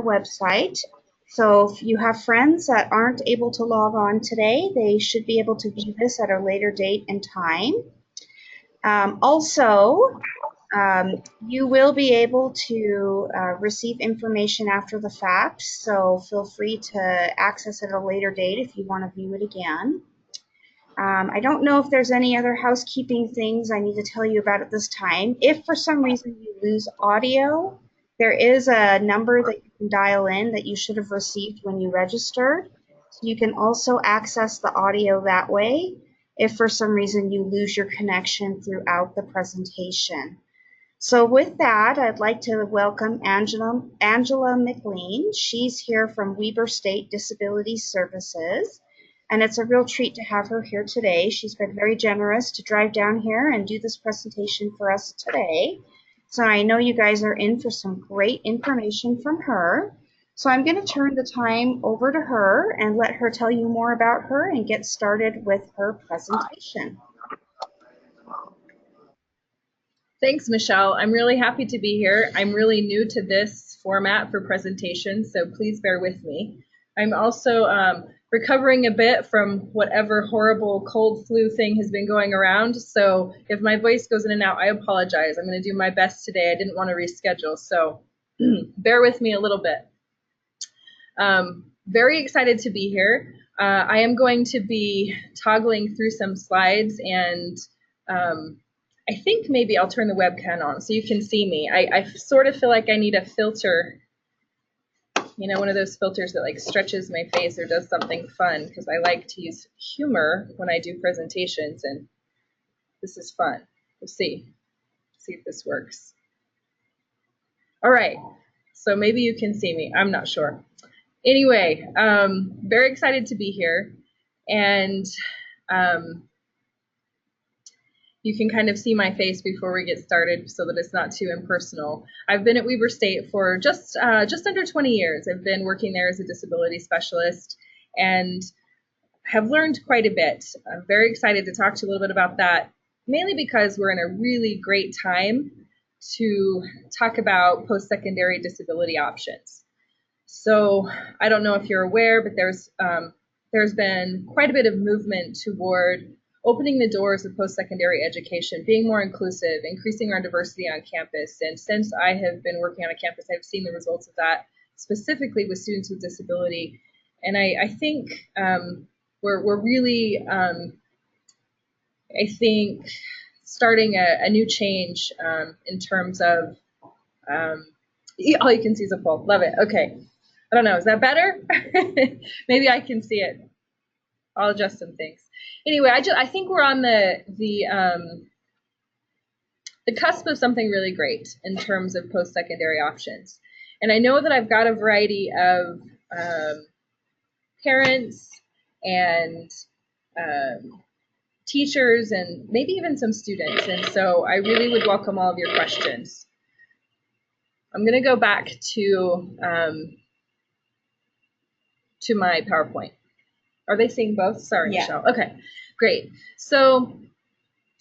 website. So if you have friends that aren't able to log on today, they should be able to view this at a later date and time. You will be able to receive information after the fact, so feel free to access it at a later date if you want to view it again. I don't know if there's any other housekeeping things I need to tell you about at this time. If for some reason you lose audio, there is a number that you can dial in that you should have received when you registered. So you can also access the audio that way if for some reason you lose your connection throughout the presentation. So with that, I'd like to welcome Angela McLean. She's here from Weber State Disability Services, and it's a real treat to have her here today. She's been very generous to drive down here and do this presentation for us today. So I know you guys are in for some great information from her. So I'm going to turn the time over to her and let her tell you more about her and get started with her presentation. Thanks, Michelle. I'm really happy to be here. I'm really new to this format for presentations, so please bear with me. I'm also recovering a bit from whatever horrible cold flu thing has been going around, so if my voice goes in and out, I apologize. I'm going to do my best today. I didn't want to reschedule, so bear with me a little bit. Very excited to be here. I am going to be toggling through some slides, and I think maybe I'll turn the webcam on so you can see me. I sort of feel like I need a filter, you know, one of those filters that like stretches my face or does something fun, because I like to use humor when I do presentations, and this is fun. We'll see if this works. All right, so maybe you can see me. I'm not sure. Anyway, very excited to be here, and you can kind of see my face before we get started so that it's not too impersonal. I've been at Weber State for just under 20 years. I've been working there as a disability specialist and have learned quite a bit. I'm very excited to talk to you a little bit about that, mainly because we're in a really great time to talk about post-secondary disability options. So I don't know if you're aware, but there's been quite a bit of movement toward opening the doors of post-secondary education, being more inclusive, increasing our diversity on campus. And since I have been working on a campus, I've seen the results of that, specifically with students with disability. And I think we're really, I think, starting a new change in terms of, all you can see is a poll. Love it. Okay. I don't know. Is that better? Maybe I can see it. I'll adjust some things. Anyway, I think we're on the cusp of something really great in terms of post-secondary options. And I know that I've got a variety of parents and teachers and maybe even some students. And so I really would welcome all of your questions. I'm going to go back to my PowerPoint. Are they seeing both? Sorry, yeah. Michelle. Okay, great. So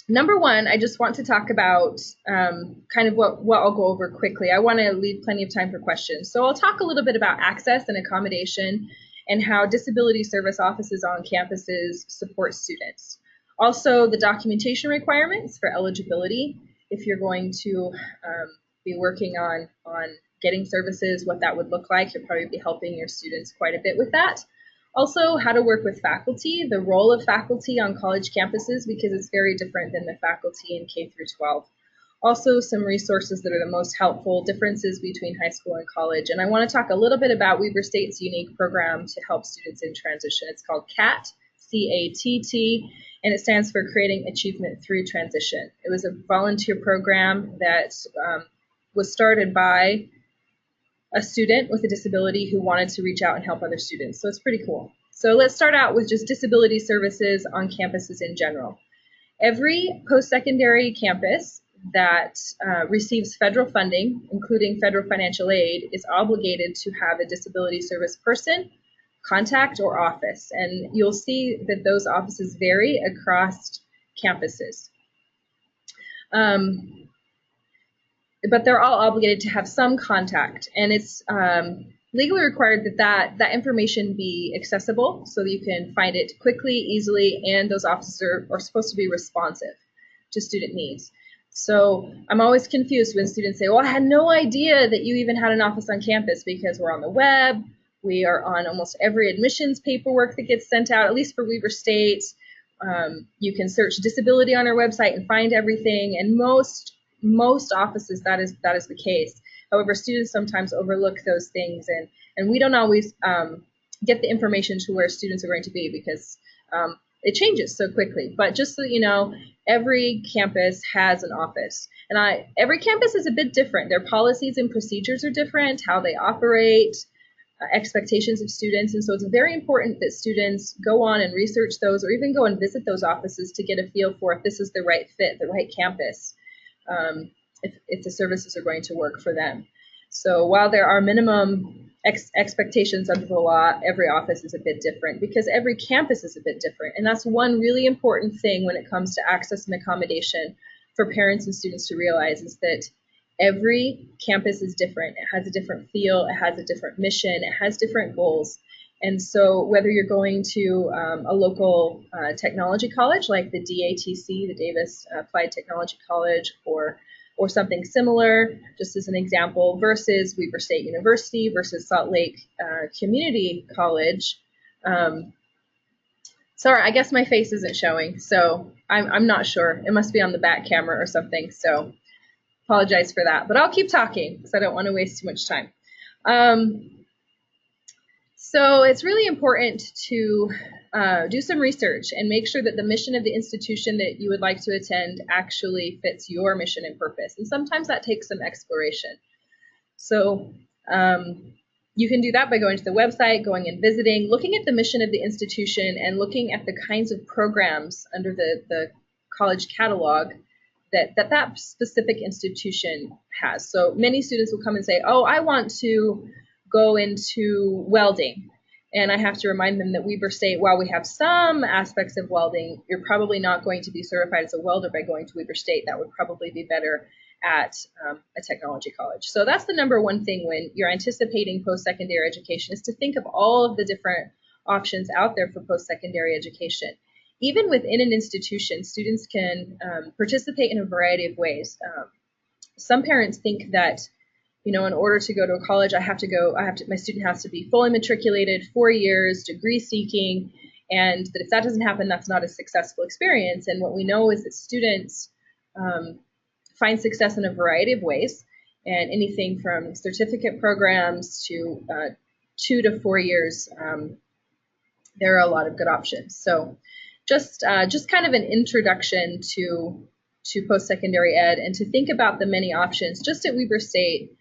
number one, I just want to talk about kind of what I'll go over quickly. I want to leave plenty of time for questions. So I'll talk a little bit about access and accommodation and how disability service offices on campuses support students. Also, the documentation requirements for eligibility, if you're going to be working on getting services, what that would look like. You'll probably be helping your students quite a bit with that. Also, how to work with faculty, the role of faculty on college campuses, because it's very different than the faculty in K through 12. Also, some resources that are the most helpful, differences between high school and college. And I want to talk a little bit about Weber State's unique program to help students in transition. It's called CATT, C-A-T-T, and it stands for Creating Achievement Through Transition. It was a volunteer program that was started by a student with a disability who wanted to reach out and help other students. So it's pretty cool. So let's start out with just disability services on campuses in general. Every post-secondary campus that receives federal funding, including federal financial aid, is obligated to have a disability service person, contact, or office. And you'll see that those offices vary across campuses. But they're all obligated to have some contact, and it's legally required that information be accessible so that you can find it quickly, easily, and those offices are supposed to be responsive to student needs. So I'm always confused when students say, well, I had no idea that you even had an office on campus, because we're on the web, we are on almost every admissions paperwork that gets sent out, at least for Weber State. You can search disability on our website and find everything, and most offices that is the case. However, students sometimes overlook those things, and we don't always get the information to where students are going to be, because it changes so quickly. But just so you know, every campus has an office, and every campus is a bit different. Their policies and procedures are different, how they operate, expectations of students, and so it's very important that students go on and research those, or even go and visit those offices to get a feel for if this is the right fit, the right campus, if the services are going to work for them. So while there are minimum expectations under the law, every office is a bit different, because every campus is a bit different, and that's one really important thing when it comes to access and accommodation for parents and students to realize, is that every campus is different. It has a different feel, it has a different mission, it has different goals. And so whether you're going to a local technology college like the DATC, the Davis Applied Technology College, or something similar, just as an example, versus Weber State University versus Salt Lake Community College. Sorry, I guess my face isn't showing, so I'm not sure. It must be on the back camera or something, so apologize for that. But I'll keep talking because I don't want to waste too much time. So it's really important to do some research and make sure that the mission of the institution that you would like to attend actually fits your mission and purpose. And sometimes that takes some exploration. So you can do that by going to the website, going and visiting, looking at the mission of the institution, and looking at the kinds of programs under the college catalog that specific institution has. So many students will come and say, oh, I want to go into welding. And I have to remind them that Weber State, while we have some aspects of welding, you're probably not going to be certified as a welder by going to Weber State. That would probably be better at a technology college. So that's the number one thing when you're anticipating post-secondary education, is to think of all of the different options out there for post-secondary education. Even within an institution, students can participate in a variety of ways. Some parents think that, in order to go to a college, my student has to be fully matriculated, 4 years, degree seeking, and that if that doesn't happen, that's not a successful experience. And what we know is that students find success in a variety of ways, and anything from certificate programs to 2 to 4 years, there are a lot of good options. So just kind of an introduction to post-secondary ed, and to think about the many options just at Weber State,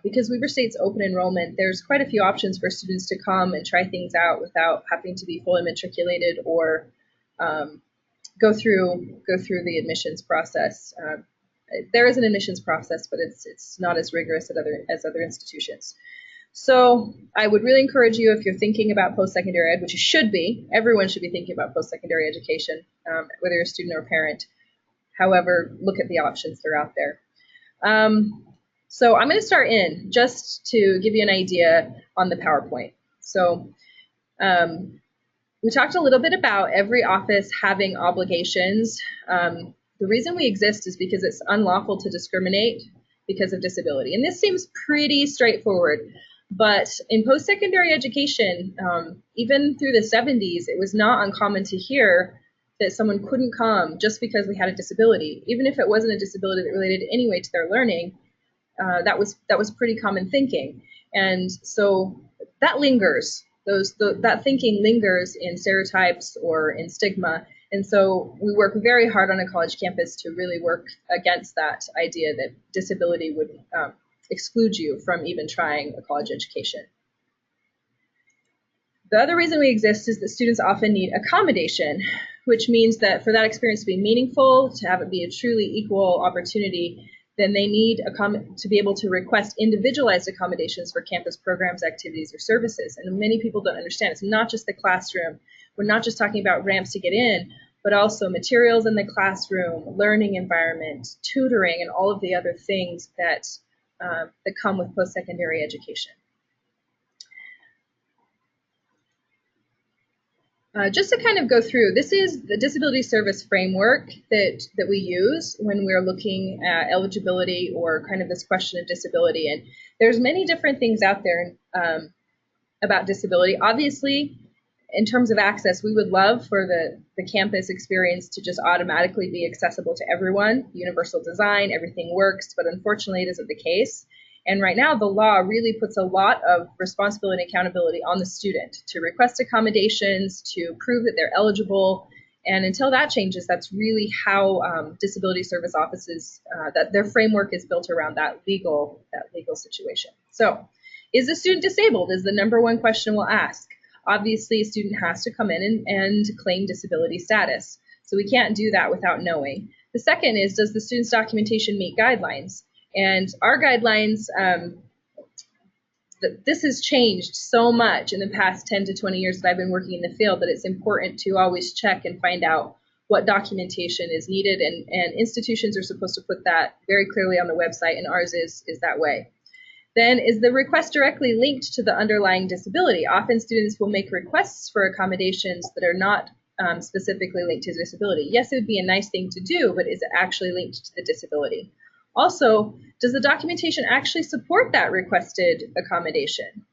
because Weber State's open enrollment, there's quite a few options for students to come and try things out without having to be fully matriculated or go through the admissions process. There is an admissions process, but it's not as rigorous as other institutions. So I would really encourage you, if you're thinking about post-secondary ed, which you should be, everyone should be thinking about post-secondary education, whether you're a student or a parent. However, look at the options that are out there. So I'm going to start in just to give you an idea on the PowerPoint. So we talked a little bit about every office having obligations. The reason we exist is because it's unlawful to discriminate because of disability. And this seems pretty straightforward. But in post-secondary education, even through the 70s, it was not uncommon to hear that someone couldn't come just because they had a disability, even if it wasn't a disability that related anyway to their learning. That was pretty common thinking, and so that lingers. That thinking lingers in stereotypes or in stigma, and so we work very hard on a college campus to really work against that idea that disability would exclude you from even trying a college education. The other reason we exist is that students often need accommodation, which means that for that experience to be meaningful, to have it be a truly equal opportunity, then they need to be able to request individualized accommodations for campus programs, activities, or services. And many people don't understand. It's not just the classroom. We're not just talking about ramps to get in, but also materials in the classroom, learning environment, tutoring, and all of the other things that come with post-secondary education. Just to kind of go through, this is the disability service framework that we use when we're looking at eligibility or kind of this question of disability. And there's many different things out there about disability. Obviously, in terms of access, we would love for the campus experience to just automatically be accessible to everyone, universal design, everything works, but unfortunately it isn't the case. And right now, the law really puts a lot of responsibility and accountability on the student to request accommodations, to prove that they're eligible. And until that changes, that's really how disability service offices, that their framework is built around that legal situation. So, is the student disabled is the number one question we'll ask. Obviously, a student has to come in and claim disability status. So we can't do that without knowing. The second is, does the student's documentation meet guidelines? And our guidelines, this has changed so much in the past 10 to 20 years that I've been working in the field that it's important to always check and find out what documentation is needed. And institutions are supposed to put that very clearly on the website, and ours is that way. Then, is the request directly linked to the underlying disability? Often students will make requests for accommodations that are not specifically linked to disability. Yes, it would be a nice thing to do, but is it actually linked to the disability? Also, does the documentation actually support that requested accommodation?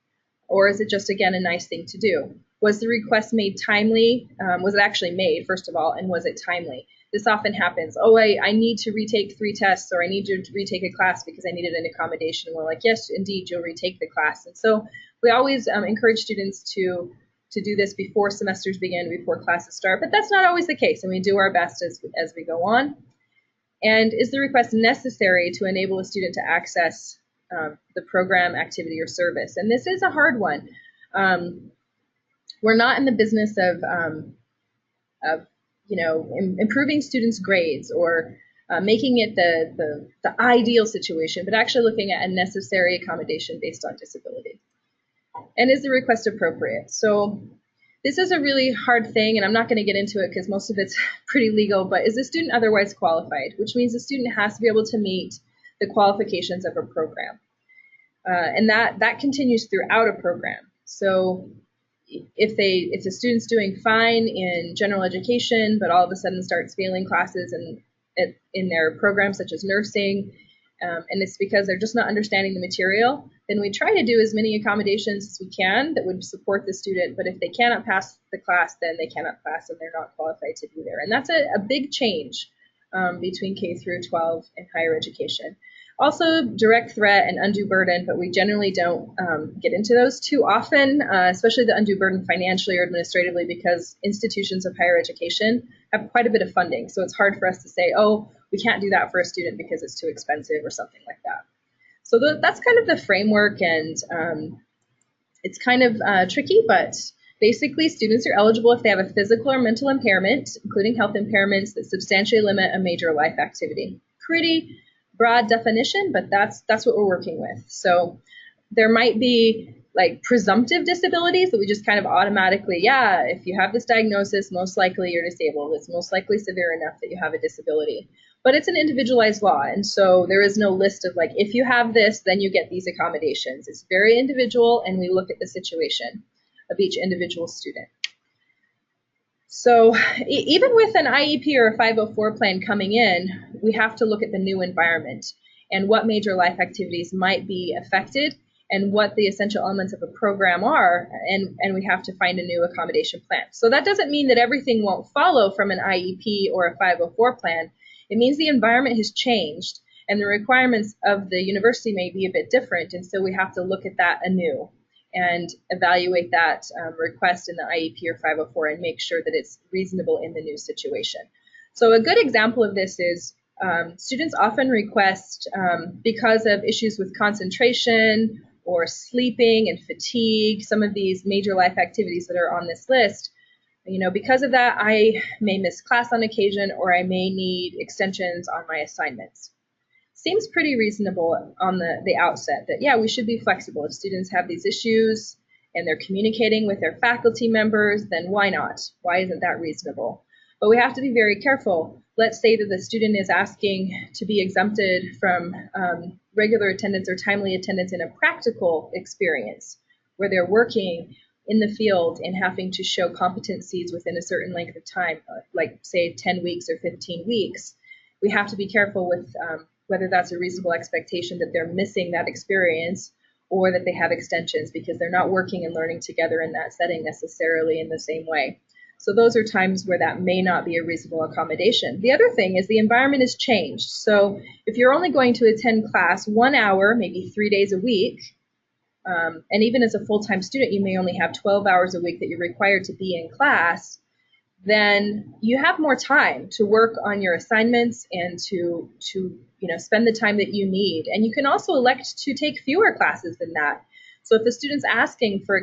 Or is it just, again, a nice thing to do? Was the request made timely? Was it actually made, first of all, and was it timely? This often happens. Oh, I need to retake 3 tests, or I need to retake a class because I needed an accommodation. And we're like, yes, indeed, you'll retake the class. And so we always encourage students to do this before semesters begin, before classes start. But that's not always the case, and we do our best as we go on. And is the request necessary to enable a student to access the program, activity, or service? And this is a hard one. We're not in the business of improving students' grades or making it the ideal situation, but actually looking at a necessary accommodation based on disability. And is the request appropriate? So this is a really hard thing, and I'm not going to get into it because most of it's pretty legal, but is the student otherwise qualified? Which means the student has to be able to meet the qualifications of a program. And that continues throughout a program. So if the student's doing fine in general education, but all of a sudden starts failing classes in their programs such as nursing, and it's because they're just not understanding the material, then we try to do as many accommodations as we can that would support the student. But if they cannot pass the class, then they cannot pass and they're not qualified to be there. And that's a big change between K through 12 and higher education. Also, direct threat and undue burden, but we generally don't get into those too often, especially the undue burden financially or administratively, because institutions of higher education have quite a bit of funding. So it's hard for us to say, oh, we can't do that for a student because it's too expensive or something like that. So that's kind of the framework, and it's kind of tricky, but basically students are eligible if they have a physical or mental impairment, including health impairments that substantially limit a major life activity. Pretty broad definition, but that's what we're working with. So there might be like presumptive disabilities that we just kind of automatically, yeah, if you have this diagnosis, most likely you're disabled. It's most likely severe enough that you have a disability. But it's an individualized law, and so there is no list of like, if you have this, then you get these accommodations. It's very individual, and we look at the situation of each individual student. So even with an IEP or a 504 plan coming in, we have to look at the new environment and what major life activities might be affected and what the essential elements of a program are, and we have to find a new accommodation plan. So that doesn't mean that everything won't follow from an IEP or a 504 plan. It means the environment has changed and the requirements of the university may be a bit different, and so we have to look at that anew and evaluate that request in the IEP or 504 and make sure that it's reasonable in the new situation. So a good example of this is students often request because of issues with concentration or sleeping and fatigue, some of these major life activities that are on this list. Because of that, I may miss class on occasion, or I may need extensions on my assignments. Seems pretty reasonable on the outset that, yeah, we should be flexible. If students have these issues and they're communicating with their faculty members, then why not? Why isn't that reasonable? But we have to be very careful. Let's say that the student is asking to be exempted from regular attendance or timely attendance in a practical experience where they're working in the field and having to show competencies within a certain length of time, like say 10 weeks or 15 weeks, we have to be careful with whether that's a reasonable expectation that they're missing that experience or that they have extensions because they're not working and learning together in that setting necessarily in the same way. So those are times where that may not be a reasonable accommodation. The other thing is the environment has changed. So if you're only going to attend class 1 hour, maybe 3 days a week, and even as a full-time student, you may only have 12 hours a week that you're required to be in class, then you have more time to work on your assignments and to spend the time that you need. And you can also elect to take fewer classes than that. So if the student's asking for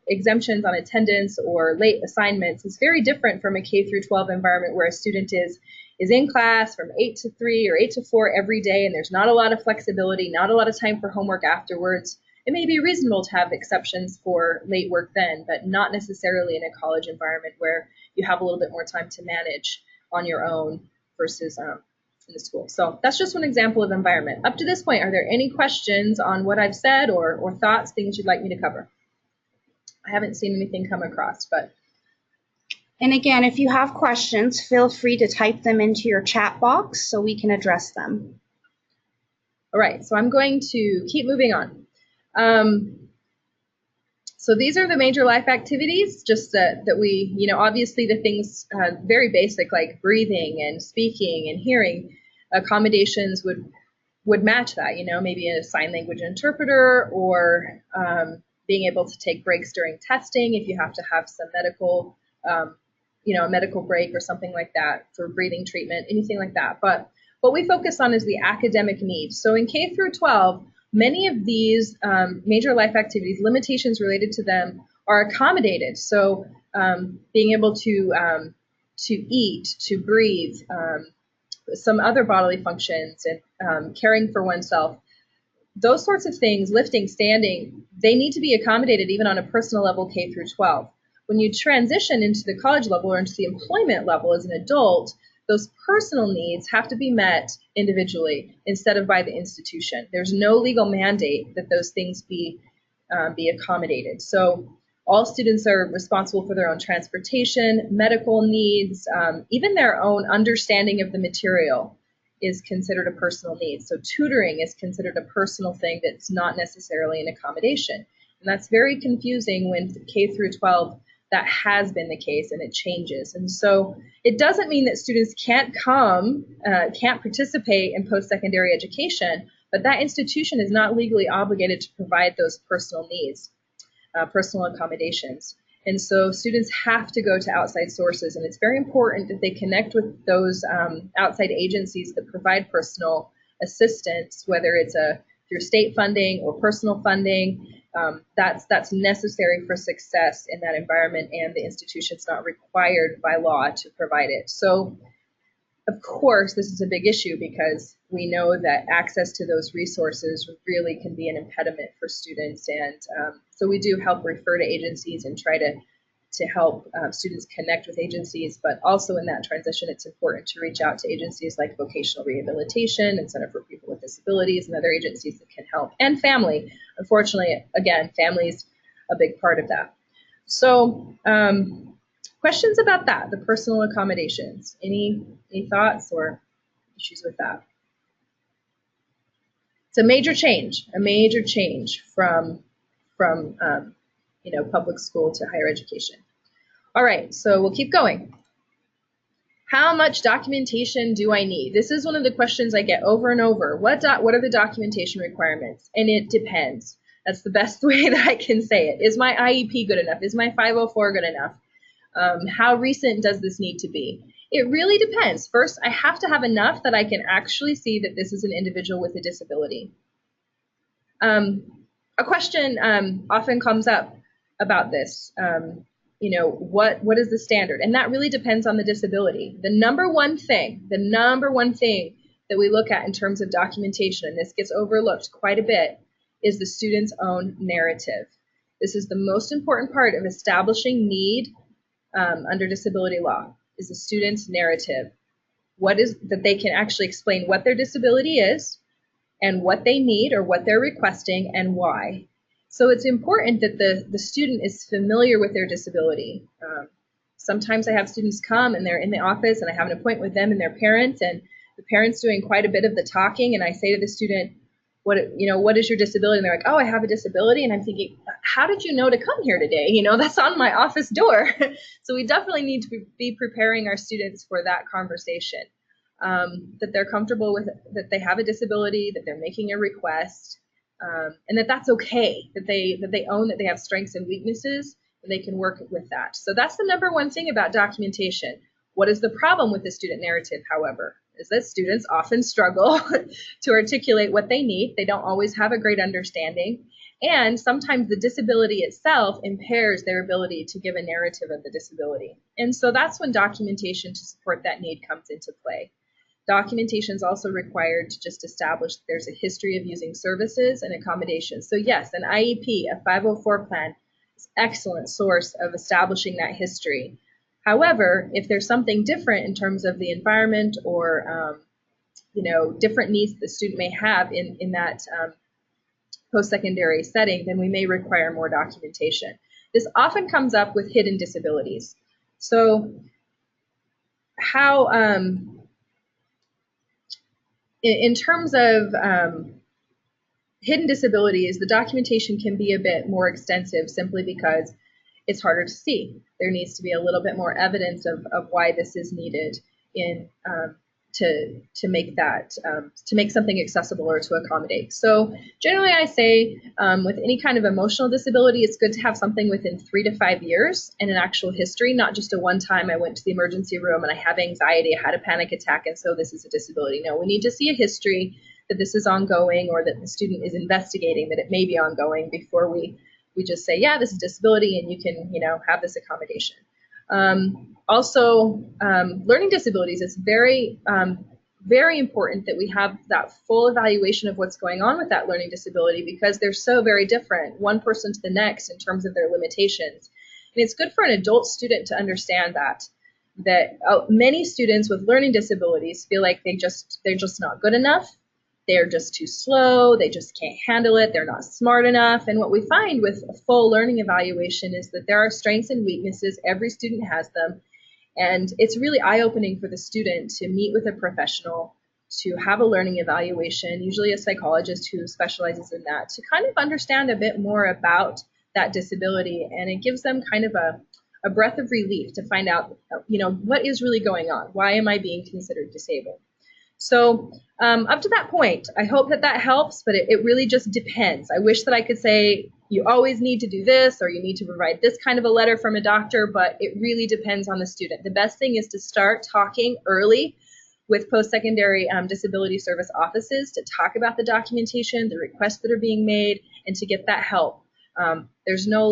exemptions on attendance or late assignments, it's very different from a K through 12 environment where a student is in class from 8 to 3 or 8 to 4 every day, and there's not a lot of flexibility, not a lot of time for homework afterwards. It may be reasonable to have exceptions for late work then, but not necessarily in a college environment where you have a little bit more time to manage on your own versus in the school. So that's just one example of environment. Up to this point, are there any questions on what I've said or thoughts, things you'd like me to cover? I haven't seen anything come across, but. And again, if you have questions, feel free to type them into your chat box so we can address them. All right, so I'm going to keep moving on. So these are the major life activities, just that we, obviously the things very basic like breathing and speaking and hearing, accommodations would match that, maybe a sign language interpreter or being able to take breaks during testing if you have to have some medical, a medical break or something like that for breathing treatment, anything like that. But what we focus on is the academic needs. So in K through 12, many of these major life activities, limitations related to them, are accommodated. So being able to eat, to breathe, some other bodily functions, and caring for oneself, those sorts of things, lifting, standing, they need to be accommodated even on a personal level K through 12. When you transition into the college level or into the employment level as an adult, those personal needs have to be met individually instead of by the institution. There's no legal mandate that those things be accommodated. So all students are responsible for their own transportation, medical needs, even their own understanding of the material is considered a personal need. So tutoring is considered a personal thing that's not necessarily an accommodation. And that's very confusing when K through 12 that has been the case, and it changes. And so it doesn't mean that students can't participate in post-secondary education, but that institution is not legally obligated to provide those personal needs, personal accommodations. And so students have to go to outside sources, and it's very important that they connect with those outside agencies that provide personal assistance, whether it's through state funding or personal funding. That's necessary for success in that environment, and the institution's not required by law to provide it. So, of course, this is a big issue because we know that access to those resources really can be an impediment for students, and so we do help refer to agencies and try to help students connect with agencies, but also in that transition, it's important to reach out to agencies like Vocational Rehabilitation and Center for People with Disabilities and other agencies that can help, and family. Unfortunately, again, family is a big part of that. So questions about that, the personal accommodations? Any thoughts or issues with that? It's a major change from public school to higher education. All right, so we'll keep going. How much documentation do I need? This is one of the questions I get over and over. What are the documentation requirements? And it depends. That's the best way that I can say it. Is my IEP good enough? Is my 504 good enough? How recent does this need to be? It really depends. First, I have to have enough that I can actually see that this is an individual with a disability. A question often comes up about this. What is the standard? And that really depends on the disability. The number one thing that we look at in terms of documentation, and this gets overlooked quite a bit, is the student's own narrative. This is the most important part of establishing need under disability law, is the student's narrative. What is that they can actually explain what their disability is and what they need or what they're requesting and why. So it's important that the student is familiar with their disability. Sometimes I have students come and they're in the office and I have an appointment with them and their parent, and the parent's doing quite a bit of the talking, and I say to the student, what is your disability? And they're like, oh, I have a disability. And I'm thinking, how did you know to come here today? That's on my office door. So we definitely need to be preparing our students for that conversation, that they're comfortable with, that they have a disability, that they're making a request, and that's okay, that they own that they have strengths and weaknesses, and they can work with that. So that's the number one thing about documentation. What is the problem with the student narrative, however, is that students often struggle to articulate what they need. They don't always have a great understanding. And sometimes the disability itself impairs their ability to give a narrative of the disability. And so that's when documentation to support that need comes into play. Documentation is also required to just establish that there's a history of using services and accommodations. So yes, an IEP, a 504 plan, is an excellent source of establishing that history. However, if there's something different in terms of the environment or different needs the student may have in that post-secondary setting, then we may require more documentation. This often comes up with hidden disabilities. So how, in terms of hidden disabilities, the documentation can be a bit more extensive simply because it's harder to see. There needs to be a little bit more evidence of why this is needed in to make that to make something accessible or to accommodate. So generally, I say with any kind of emotional disability, it's good to have something within 3 to 5 years and an actual history, not just a one time I went to the emergency room and I have anxiety, I had a panic attack, and so this is a disability. No, we need to see a history that this is ongoing or that the student is investigating that it may be ongoing before we just say, yeah, this is disability and you can, have this accommodation. Also, learning disabilities, it's very, very important that we have that full evaluation of what's going on with that learning disability because they're so very different, one person to the next in terms of their limitations. And it's good for an adult student to understand that many students with learning disabilities feel like they're just not good enough. They're just too slow, they just can't handle it, they're not smart enough. And what we find with a full learning evaluation is that there are strengths and weaknesses, every student has them, and it's really eye-opening for the student to meet with a professional, to have a learning evaluation, usually a psychologist who specializes in that, to kind of understand a bit more about that disability, and it gives them kind of a breath of relief to find out, what is really going on, why am I being considered disabled? So up to that point, I hope that helps, but it really just depends. I wish that I could say you always need to do this or you need to provide this kind of a letter from a doctor, but it really depends on the student. The best thing is to start talking early with post-secondary disability service offices to talk about the documentation, the requests that are being made, and to get that help. There's no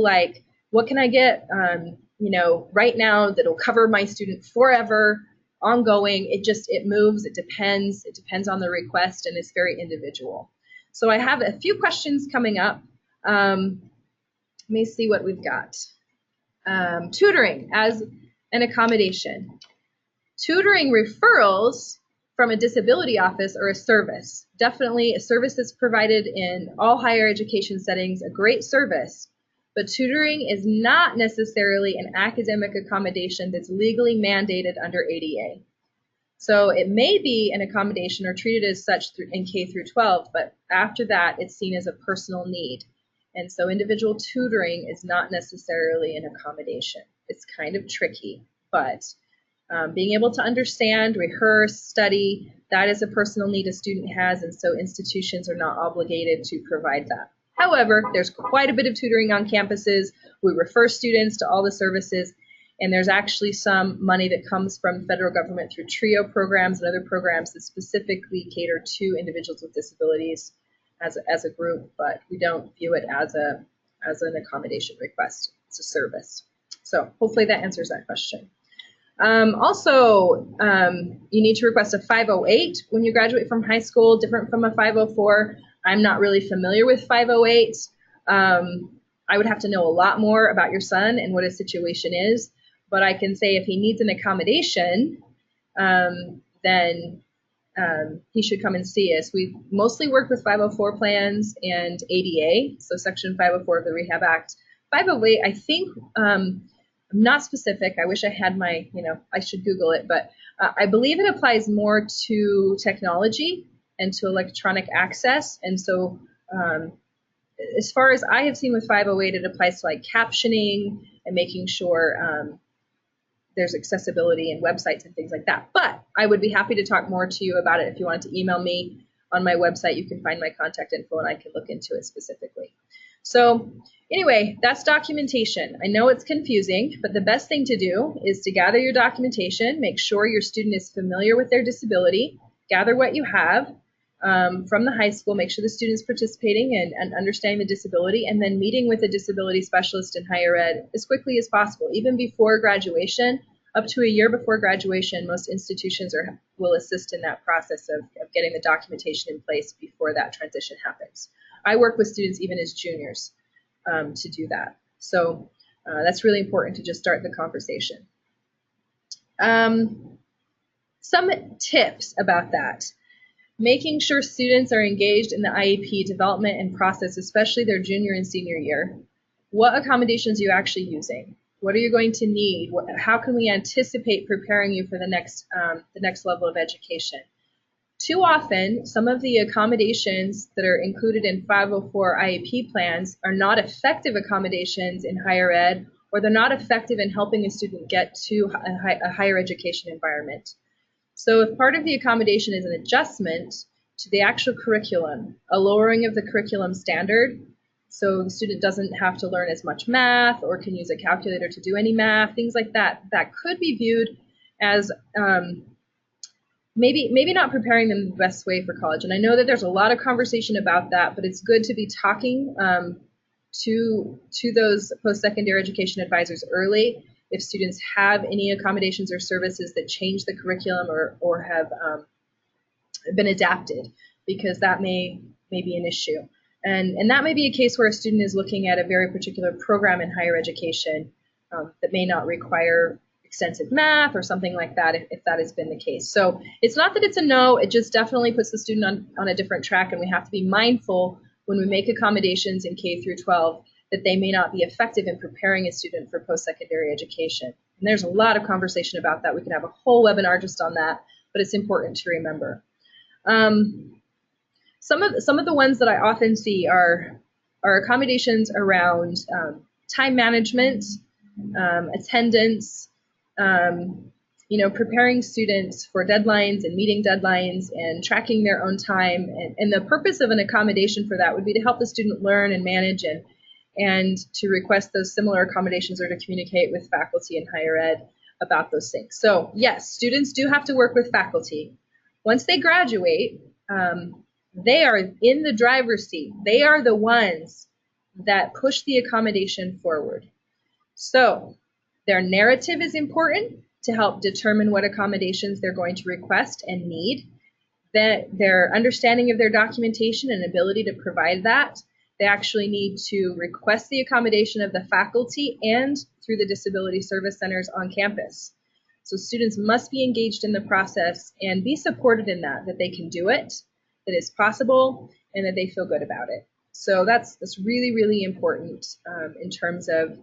what can I get, right now that'll cover my student forever, ongoing. It moves, it depends on the request, and it's very individual. So I have a few questions coming up. Let me see what we've got. Tutoring as an accommodation. Tutoring referrals from a disability office or a service. Definitely a service that's provided in all higher education settings, a great service. But tutoring is not necessarily an academic accommodation that's legally mandated under ADA. So it may be an accommodation or treated as such in K through 12, but after that, it's seen as a personal need. And so individual tutoring is not necessarily an accommodation. It's kind of tricky, but being able to understand, rehearse, study, that is a personal need a student has, and so institutions are not obligated to provide that. However, there's quite a bit of tutoring on campuses. We refer students to all the services, and there's actually some money that comes from the federal government through TRIO programs and other programs that specifically cater to individuals with disabilities as a group, but we don't view it as an accommodation request. It's a service. So hopefully that answers that question. Also, you need to request a 508 when you graduate from high school, different from a 504. I'm not really familiar with 508. I would have to know a lot more about your son and what his situation is, but I can say if he needs an accommodation, then he should come and see us. We mostly work with 504 plans and ADA, so Section 504 of the Rehab Act. 508, I think, I'm not specific. I wish I had my, I should Google it, but I believe it applies more to technology and to electronic access. And so as far as I have seen with 508, it applies to like captioning and making sure there's accessibility in websites and things like that. But I would be happy to talk more to you about it. If you wanted to email me on my website, you can find my contact info and I can look into it specifically. So anyway, that's documentation. I know it's confusing, but the best thing to do is to gather your documentation, make sure your student is familiar with their disability, gather what you have from the high school, make sure the student is participating and understanding the disability, and then meeting with a disability specialist in higher ed as quickly as possible, even before graduation. Up to a year before graduation, most institutions will assist in that process of getting the documentation in place before that transition happens. I work with students even as juniors to do that. So that's really important to just start the conversation. Some tips about that. Making sure students are engaged in the IEP development and process, especially their junior and senior year. What accommodations are you actually using? What are you going to need? How can we anticipate preparing you for the next level of education? Too often, some of the accommodations that are included in 504 IEP plans are not effective accommodations in higher ed, or they're not effective in helping a student get to a higher education environment. So if part of the accommodation is an adjustment to the actual curriculum, a lowering of the curriculum standard, so the student doesn't have to learn as much math or can use a calculator to do any math, things like that, that could be viewed as maybe not preparing them the best way for college. And I know that there's a lot of conversation about that, but it's good to be talking to those post-secondary education advisors early if students have any accommodations or services that change the curriculum or have been adapted, because that may be an issue. And that may be a case where a student is looking at a very particular program in higher education that may not require extensive math or something like that, if that has been the case. So it's not that it's a no, it just definitely puts the student on a different track, and we have to be mindful when we make accommodations in K through 12 that they may not be effective in preparing a student for post-secondary education. And there's a lot of conversation about that. We can have a whole webinar just on that, but it's important to remember. Some of the ones that I often see are accommodations around time management, attendance, preparing students for deadlines and meeting deadlines and tracking their own time. And the purpose of an accommodation for that would be to help the student learn and manage and to request those similar accommodations or to communicate with faculty in higher ed about those things. So yes, students do have to work with faculty. Once they graduate, they are in the driver's seat. They are the ones that push the accommodation forward. So their narrative is important to help determine what accommodations they're going to request and need. That their understanding of their documentation and ability to provide that, they actually need to request the accommodation of the faculty and through the disability service centers on campus. So students must be engaged in the process and be supported in that they can do it, that it's possible, and that they feel good about it. So that's really, really important in terms of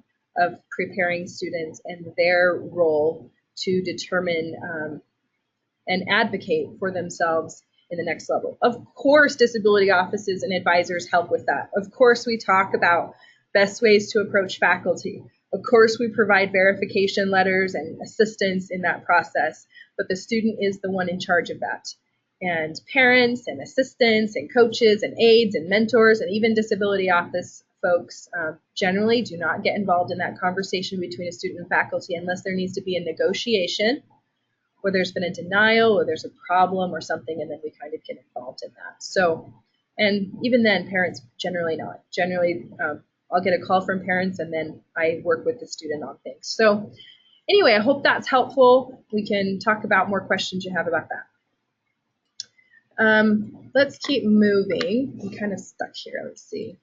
preparing students and their role to determine and advocate for themselves in the next level. Of course, disability offices and advisors help with that. Of course, we talk about best ways to approach faculty. Of course, we provide verification letters and assistance in that process, but the student is the one in charge of that. And parents and assistants and coaches and aides and mentors and even disability office folks generally do not get involved in that conversation between a student and faculty unless there needs to be a negotiation, or there's been a denial, or there's a problem or something, and then we kind of get involved in that. So, and even then, parents generally not. Generally, I'll get a call from parents, and then I work with the student on things. So anyway, I hope that's helpful. We can talk about more questions you have about that. Let's keep moving. I'm kind of stuck here. Let's see.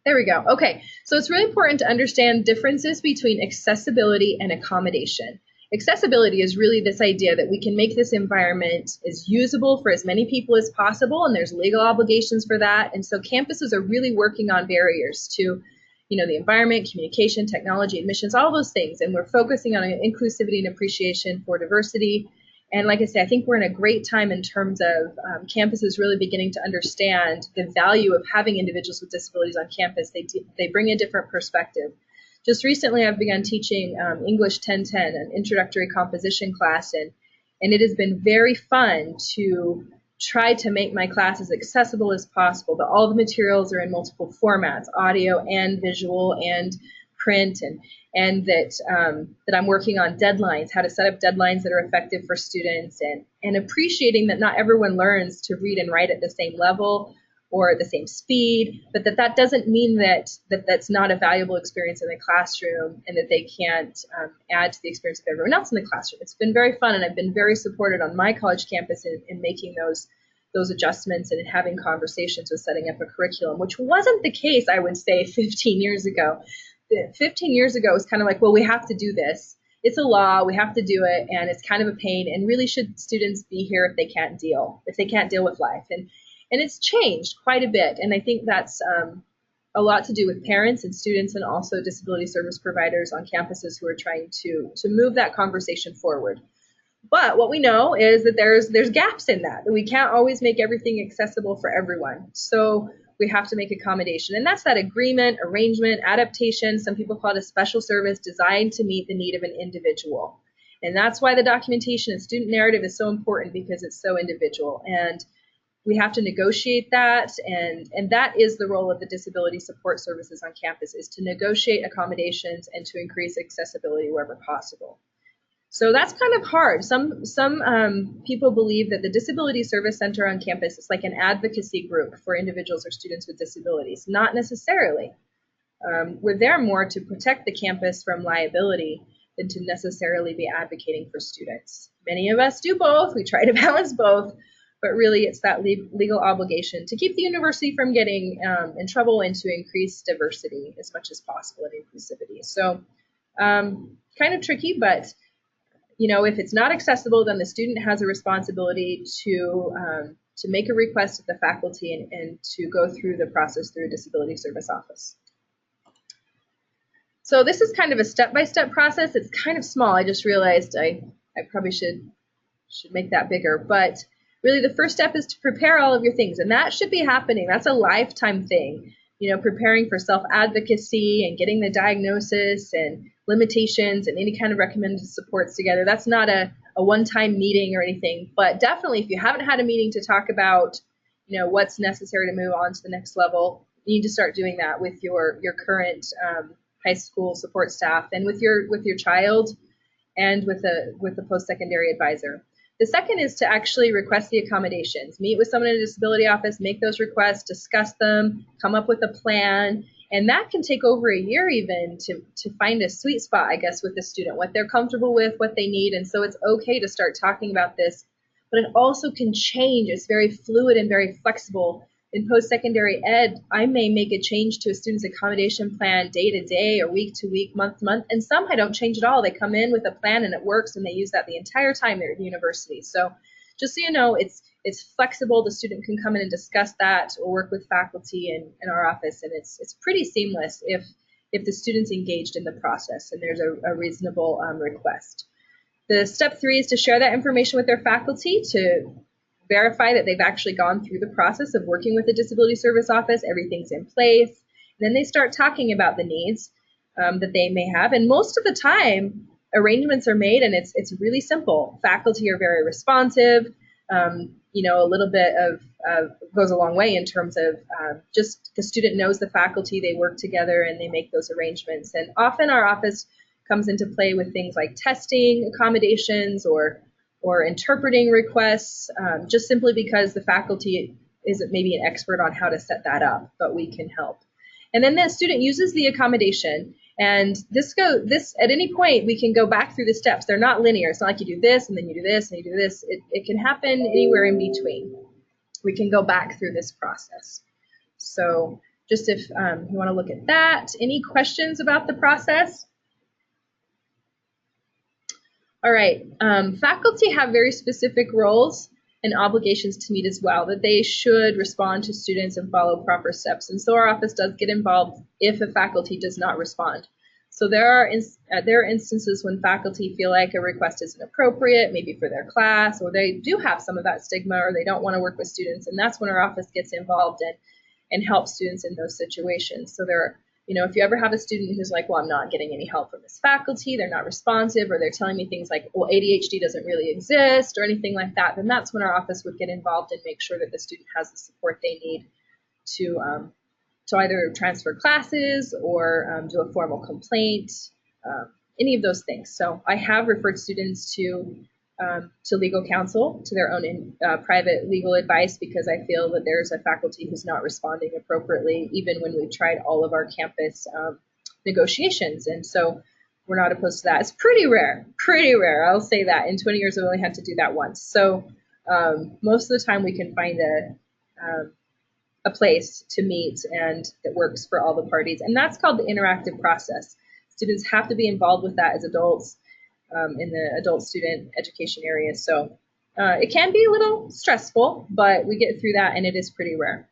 There we go. Okay, so it's really important to understand differences between accessibility and accommodation. accessibility is really this idea that we can make this environment as usable for as many people as possible, and there's legal obligations for that. And so campuses are really working on barriers to, the environment, communication, technology, admissions, all those things. And we're focusing on inclusivity and appreciation for diversity. And like I say, I think we're in a great time in terms of campuses really beginning to understand the value of having individuals with disabilities on campus. They bring a different perspective. Just recently, I've begun teaching English 1010, an introductory composition class, and it has been very fun to try to make my class as accessible as possible, but all the materials are in multiple formats, audio and visual and print, and that I'm working on deadlines, how to set up deadlines that are effective for students, and appreciating that not everyone learns to read and write at the same level or at the same speed, but that doesn't mean that's not a valuable experience in the classroom and that they can't add to the experience of everyone else in the classroom. It's been very fun, and I've been very supported on my college campus in making those adjustments and in having conversations with setting up a curriculum, which wasn't the case, I would say, 15 years ago. 15 years ago, it was kind of like, well, we have to do this. It's a law, we have to do it, and it's kind of a pain, and really should students be here if they can't deal with life? And it's changed quite a bit, and I think that's a lot to do with parents and students and also disability service providers on campuses who are trying to move that conversation forward. But what we know is that there's gaps in that we can't always make everything accessible for everyone. So we have to make accommodation, and that's that agreement, arrangement, adaptation. Some people call it a special service designed to meet the need of an individual. And that's why the documentation and student narrative is so important, because it's so individual. And we have to negotiate that, and that is the role of the disability support services on campus, is to negotiate accommodations and to increase accessibility wherever possible. So that's kind of hard. Some people believe that the Disability Service Center on campus is like an advocacy group for individuals or students with disabilities. Not necessarily. We're there more to protect the campus from liability than to necessarily be advocating for students. Many of us do both. We try to balance both. But really, it's that legal obligation to keep the university from getting in trouble and to increase diversity as much as possible and inclusivity. So kind of tricky, but if it's not accessible, then the student has a responsibility to make a request of the faculty and to go through the process through a disability service office. So this is kind of a step-by-step process. It's kind of small. I just realized I probably should make that bigger, but really, the first step is to prepare all of your things, and that should be happening. That's a lifetime thing, preparing for self-advocacy and getting the diagnosis and limitations and any kind of recommended supports together. That's not a one-time meeting or anything, but definitely if you haven't had a meeting to talk about, what's necessary to move on to the next level, you need to start doing that with your current high school support staff and with your child and with the post-secondary advisor. The second is to actually request the accommodations. Meet with someone in a disability office, make those requests, discuss them, come up with a plan, and that can take over a year even to find a sweet spot, I guess, with the student, what they're comfortable with, what they need. And so it's okay to start talking about this, but it also can change. It's very fluid and very flexible. In post-secondary ed, I may make a change to a student's accommodation plan day to day or week to week, month to month, and some I don't change at all. They come in with a plan and it works, and they use that the entire time they're at the university. So just so you know, it's flexible. The student can come in and discuss that or work with faculty in our office, and it's pretty seamless if the student's engaged in the process and there's a reasonable request. The step 3 is to share that information with their faculty to verify that they've actually gone through the process of working with the disability service office, everything's in place. And then they start talking about the needs that they may have. And most of the time, arrangements are made, and it's really simple. Faculty are very responsive. A little bit of goes a long way in terms of just the student knows the faculty, they work together, and they make those arrangements. And often our office comes into play with things like testing accommodations or interpreting requests, just simply because the faculty isn't maybe an expert on how to set that up, but we can help. And then the student uses the accommodation, and this at any point we can go back through the steps. They're not linear. It's not like you do this and then you do this and you do this. It can happen anywhere in between. We can go back through this process. So just if you want to look at that, any questions about the process? All right. Faculty have very specific roles and obligations to meet as well, that they should respond to students and follow proper steps. And so our office does get involved if a faculty does not respond. So there are instances when faculty feel like a request isn't appropriate, maybe for their class, or they do have some of that stigma, or they don't want to work with students, and that's when our office gets involved and helps students in those situations. So there are, if you ever have a student who's like, well, I'm not getting any help from this faculty, they're not responsive, or they're telling me things like, well, ADHD doesn't really exist, or anything like that, then that's when our office would get involved and make sure that the student has the support they need to either transfer classes or do a formal complaint, any of those things. So I have referred students to legal counsel, to their own private legal advice, because I feel that there's a faculty who's not responding appropriately, even when we've tried all of our campus negotiations. And so we're not opposed to that. It's pretty rare. I'll say that. In 20 years, I've only had to do that once. So most of the time we can find a place to meet and that works for all the parties. And that's called the interactive process. Students have to be involved with that as adults in the adult student education area. So it can be a little stressful, but we get through that, and it is pretty rare.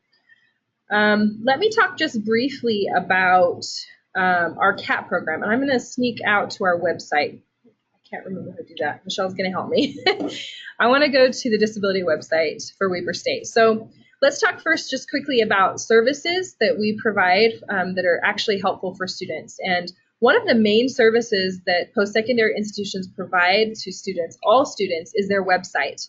Let me talk just briefly about our CATT program, and I'm going to sneak out to our website. I can't remember how to do that. Michelle's going to help me. I want to go to the disability website for Weber State. So let's talk first just quickly about services that we provide that are actually helpful for students. And one of the main services that post-secondary institutions provide to students, all students, is their website.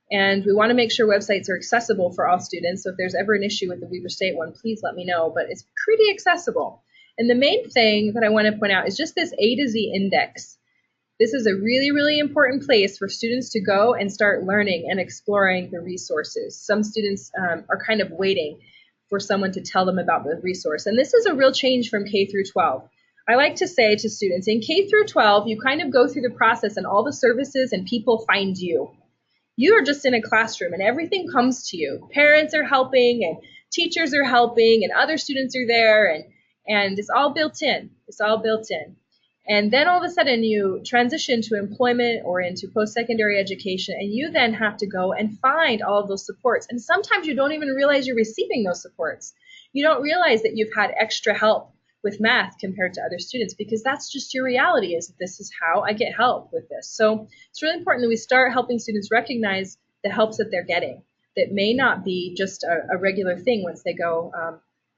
And we want to make sure websites are accessible for all students. So if there's ever an issue with the Weber State one, please let me know. But it's pretty accessible. And the main thing that I want to point out is just this A to Z index. This is a really, really important place for students to go and start learning and exploring the resources. Some students are kind of waiting for someone to tell them about the resource. And this is a real change from K through 12. I like to say to students, in K through 12, you kind of go through the process and all the services and people find you. You are just in a classroom and everything comes to you. Parents are helping and teachers are helping and other students are there, and it's all built in. And then all of a sudden you transition to employment or into post-secondary education, and you then have to go and find all of those supports. And sometimes you don't even realize you're receiving those supports. You don't realize that you've had extra help with math compared to other students, because that's just your reality, is this is how I get help with this. So it's really important that we start helping students recognize the helps that they're getting that may not be just a regular thing once they go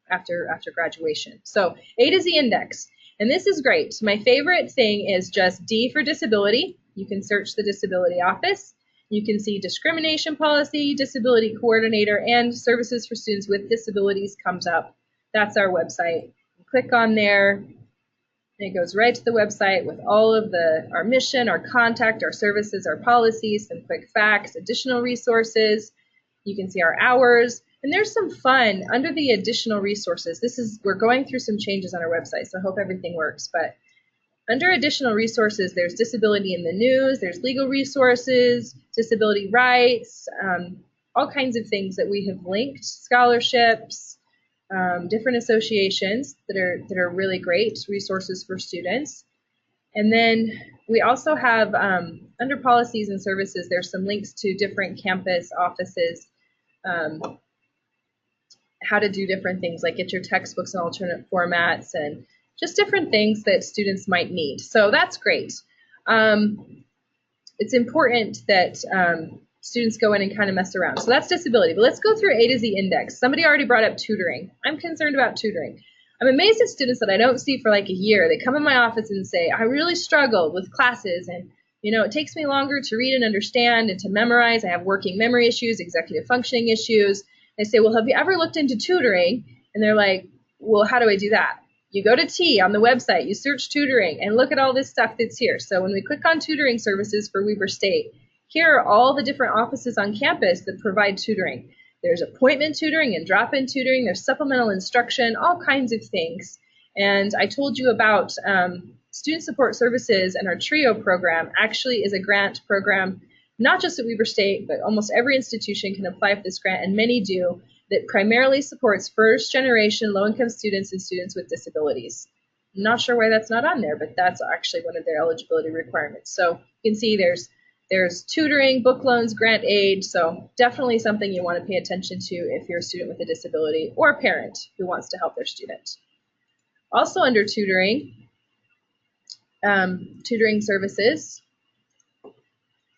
after graduation. So A to Z index. And this is great. My favorite thing is just D for disability. You can search the disability office. You can see discrimination policy, disability coordinator, and services for students with disabilities comes up. That's our website. Click on there, and it goes right to the website with all of our mission, our contact, our services, our policies, some quick facts, additional resources. You can see our hours, and there's some fun under the additional resources. We're going through some changes on our website, so I hope everything works. But under additional resources, there's disability in the news, there's legal resources, disability rights, all kinds of things that we have linked, scholarships, different associations that are really great resources for students. And then we also have, under policies and services, there's some links to different campus offices, how to do different things, like get your textbooks in alternate formats and just different things that students might need. So that's great. It's important that students go in and kind of mess around. So that's disability. But let's go through A to Z index. Somebody already brought up tutoring. I'm concerned about tutoring. I'm amazed at students that I don't see for like a year. They come in my office and say, I really struggled with classes, and it takes me longer to read and understand and to memorize. I have working memory issues, executive functioning issues. I say, well, have you ever looked into tutoring? And they're like, well, how do I do that? You go to T on the website, you search tutoring, and look at all this stuff that's here. So when we click on tutoring services for Weber State, here are all the different offices on campus that provide tutoring. There's appointment tutoring and drop-in tutoring. There's supplemental instruction, all kinds of things. And I told you about student support services, and our TRIO program actually is a grant program, not just at Weber State, but almost every institution can apply for this grant, and many do, that primarily supports first-generation low-income students and students with disabilities. I'm not sure why that's not on there, but that's actually one of their eligibility requirements. So you can see there's tutoring, book loans, grant aid, so definitely something you want to pay attention to if you're a student with a disability or a parent who wants to help their student. Also under tutoring, tutoring services,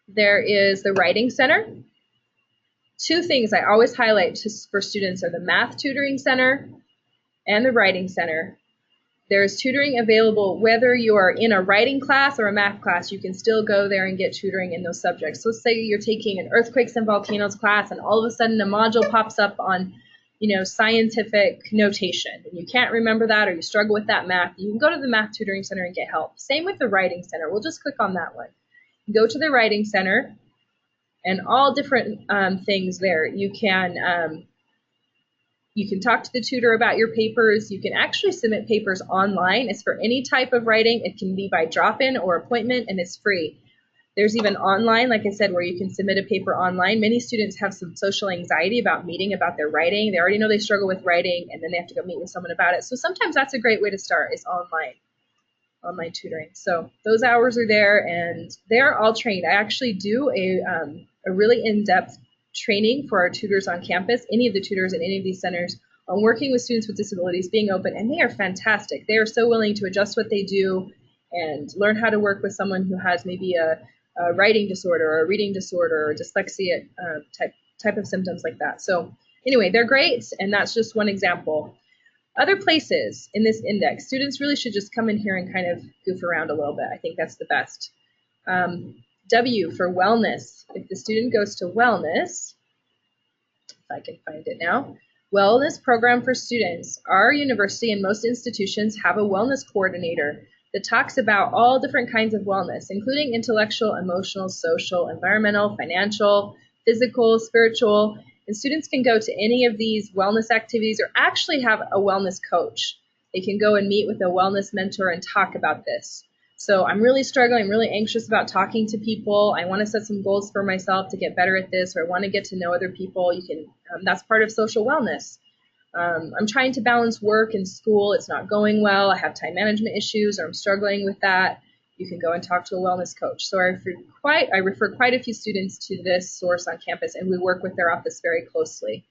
there is the Writing Center. Two things I always highlight for students are the Math Tutoring Center and the Writing Center. There's tutoring available whether you are in a writing class or a math class. You can still go there and get tutoring in those subjects. So say you're taking an earthquakes and volcanoes class and all of a sudden a module pops up on, scientific notation and you can't remember that or you struggle with that math. You can go to the Math Tutoring Center and get help. Same with the Writing Center. We'll just click on that one. Go to the Writing Center and all different things there. You can talk to the tutor about your papers. You can actually submit papers online. It's for any type of writing. It can be by drop-in or appointment, and it's free. There's even online, like I said, where you can submit a paper online. Many students have some social anxiety about meeting about their writing. They already know they struggle with writing, and then they have to go meet with someone about it. So sometimes that's a great way to start, is online tutoring. So those hours are there, and they're all trained. I actually do a really in-depth training for our tutors on campus, any of the tutors in any of these centers, on working with students with disabilities, being open, and they are fantastic. They are so willing to adjust what they do and learn how to work with someone who has maybe a writing disorder or a reading disorder or dyslexia type of symptoms like that. So anyway, they're great, and that's just one example. Other places in this index, students really should just come in here and kind of goof around a little bit. I think that's the best. W for wellness. If the student goes to wellness, if I can find it now, wellness program for students. Our university and most institutions have a wellness coordinator that talks about all different kinds of wellness, including intellectual, emotional, social, environmental, financial, physical, spiritual. And students can go to any of these wellness activities or actually have a wellness coach. They can go and meet with a wellness mentor and talk about this. So I'm really struggling, I'm really anxious about talking to people. I want to set some goals for myself to get better at this, or I want to get to know other people. You can, that's part of social wellness. I'm trying to balance work and school. It's not going well. I have time management issues, or I'm struggling with that. You can go and talk to a wellness coach. So I refer quite a few students to this source on campus, and we work with their office very closely.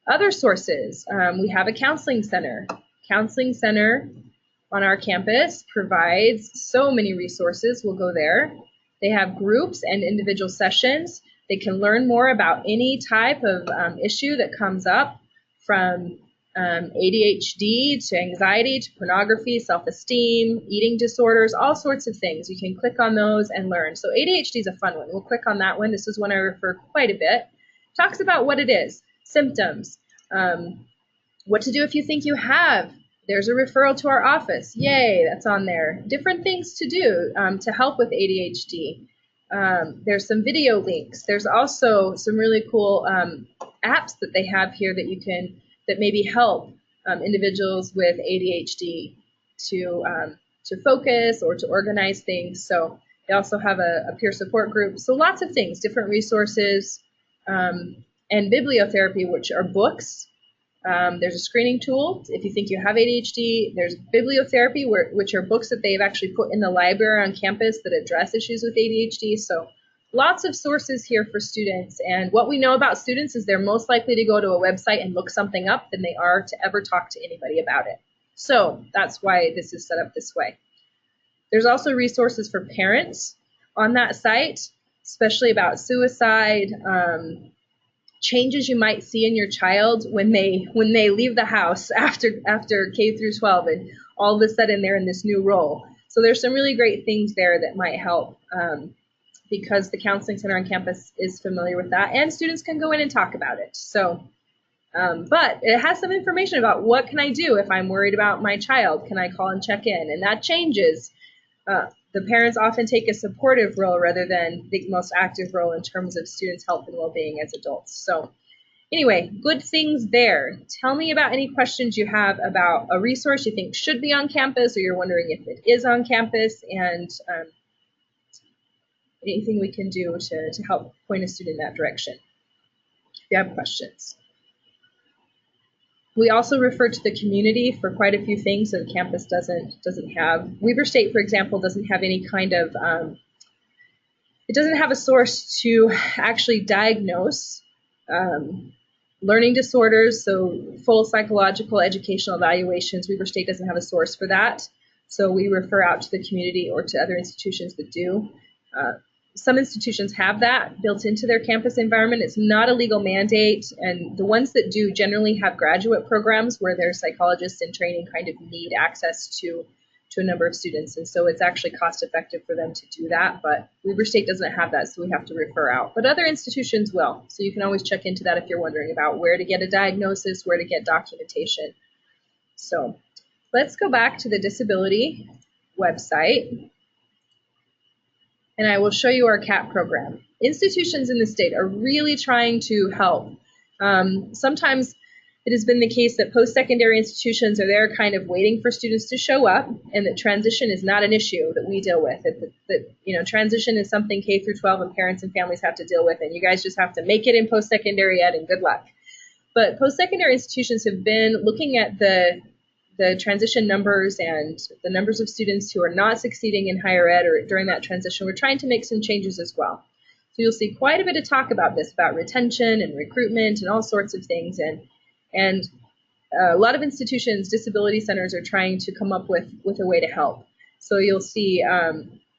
Other sources, we have a counseling center. Counseling center on our campus provides so many resources. We'll go there. They have groups and individual sessions. They can learn more about any type of issue that comes up, from ADHD to anxiety to pornography, self-esteem, eating disorders, all sorts of things. You can click on those and learn. So ADHD is a fun one. We'll click on that one. This is one I refer quite a bit. Talks about what it is, symptoms, what to do if you think you have. There's a referral to our office. Yay, that's on there. Different things to do to help with ADHD. There's some video links. There's also some really cool apps that they have here that maybe help individuals with ADHD to focus or to organize things. So they also have a peer support group. So lots of things, different resources, and bibliotherapy, which are books. There's a screening tool if you think you have ADHD. There's bibliotherapy, which are books that they've actually put in the library on campus that address issues with ADHD. So lots of sources here for students. And what we know about students is they're most likely to go to a website and look something up than they are to ever talk to anybody about it. So that's why this is set up this way. There's also resources for parents on that site, especially about suicide, changes you might see in your child when they leave the house after K through 12 and all of a sudden they're in this new role. So there's some really great things there that might help because the counseling center on campus is familiar with that, and students can go in and talk about it. So, but it has some information about what can I do if I'm worried about my child? Can I call and check in? And that changes. The parents often take a supportive role rather than the most active role in terms of students' health and well-being as adults. So anyway, good things there. Tell me about any questions you have about a resource you think should be on campus, or you're wondering if it is on campus, and anything we can do to help point a student in that direction if you have questions. We also refer to the community for quite a few things that campus doesn't have. Weber State, for example, doesn't have any kind of, it doesn't have a source to actually diagnose learning disorders, so full psychological educational evaluations. Weber State doesn't have a source for that, so we refer out to the community or to other institutions that do. Some institutions have that built into their campus environment. It's not a legal mandate, and the ones that do generally have graduate programs where their psychologists in training kind of need access to a number of students, and so it's actually cost effective for them to do that, but Weber State doesn't have that, so we have to refer out. But other institutions will, so you can always check into that if you're wondering about where to get a diagnosis, where to get documentation. So let's go back to the disability website, and I will show you our CATT program. Institutions in the state are really trying to help. Sometimes it has been the case that post-secondary institutions are there kind of waiting for students to show up, and that transition is not an issue that we deal with. That transition is something K through 12 and parents and families have to deal with, and you guys just have to make it in post-secondary ed and good luck. But post-secondary institutions have been looking at the transition numbers and the numbers of students who are not succeeding in higher ed or during that transition. We're trying to make some changes as well. So you'll see quite a bit of talk about this, about retention and recruitment and all sorts of things. And a lot of institutions, disability centers, are trying to come up with a way to help. So you'll see